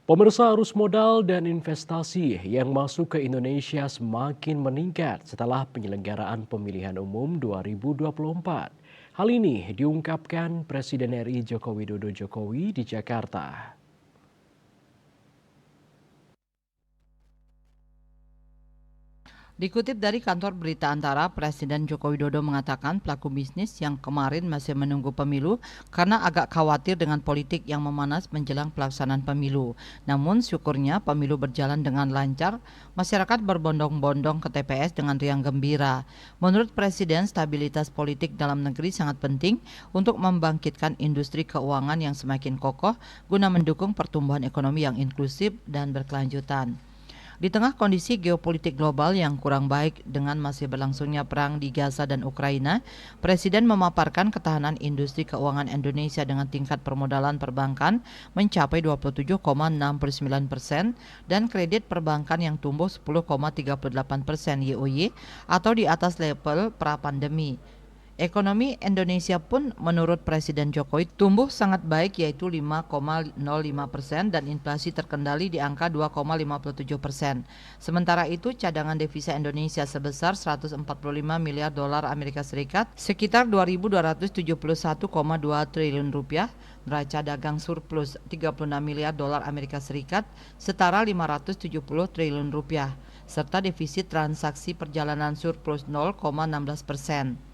Pemirsa, arus modal dan investasi yang masuk ke Indonesia semakin meningkat setelah penyelenggaraan pemilihan umum 2024. Hal ini diungkapkan Presiden RI Joko Widodo Jokowi di Jakarta. Dikutip dari kantor berita Antara, Presiden Joko Widodo mengatakan pelaku bisnis yang kemarin masih menunggu pemilu karena agak khawatir dengan politik yang memanas menjelang pelaksanaan pemilu. Namun syukurnya pemilu berjalan dengan lancar, masyarakat berbondong-bondong ke TPS dengan riang gembira. Menurut Presiden, stabilitas politik dalam negeri sangat penting untuk membangkitkan industri keuangan yang semakin kokoh guna mendukung pertumbuhan ekonomi yang inklusif dan berkelanjutan. Di tengah kondisi geopolitik global yang kurang baik dengan masih berlangsungnya perang di Gaza dan Ukraina, Presiden memaparkan ketahanan industri keuangan Indonesia dengan tingkat permodalan perbankan mencapai 27,69% dan kredit perbankan yang tumbuh 10,38% YoY atau di atas level pra-pandemi. Ekonomi Indonesia pun menurut Presiden Jokowi tumbuh sangat baik yaitu 5,05% dan inflasi terkendali di angka 2,57%. Sementara itu cadangan devisa Indonesia sebesar 145 miliar dolar Amerika Serikat, sekitar 2.271,2 triliun rupiah, neraca dagang surplus 36 miliar dolar Amerika Serikat, setara 570 triliun rupiah, serta defisit transaksi perjalanan surplus 0,16%.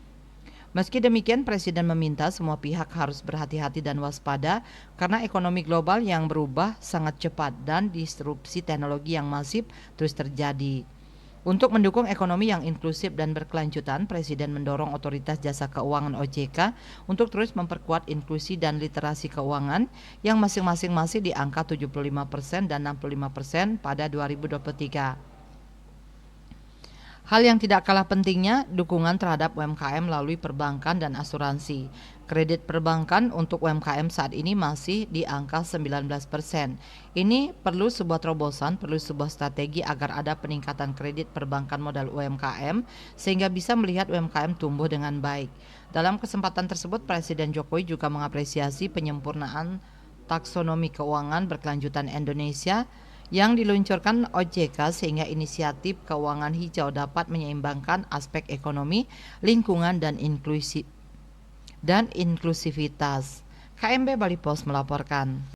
Meski demikian, Presiden meminta semua pihak harus berhati-hati dan waspada karena ekonomi global yang berubah sangat cepat dan disrupsi teknologi yang masif terus terjadi. Untuk mendukung ekonomi yang inklusif dan berkelanjutan, Presiden mendorong Otoritas Jasa Keuangan (OJK) untuk terus memperkuat inklusi dan literasi keuangan yang masing-masing masih di angka 75% dan 65% pada 2023. Hal yang tidak kalah pentingnya, dukungan terhadap UMKM melalui perbankan dan asuransi. Kredit perbankan untuk UMKM saat ini masih di angka 19%. Ini perlu sebuah terobosan, perlu sebuah strategi agar ada peningkatan kredit perbankan modal UMKM sehingga bisa melihat UMKM tumbuh dengan baik. Dalam kesempatan tersebut, Presiden Jokowi juga mengapresiasi penyempurnaan taksonomi keuangan berkelanjutan Indonesia yang diluncurkan OJK sehingga inisiatif keuangan hijau dapat menyeimbangkan aspek ekonomi, lingkungan dan inklusivitas. KMB Bali Pos melaporkan.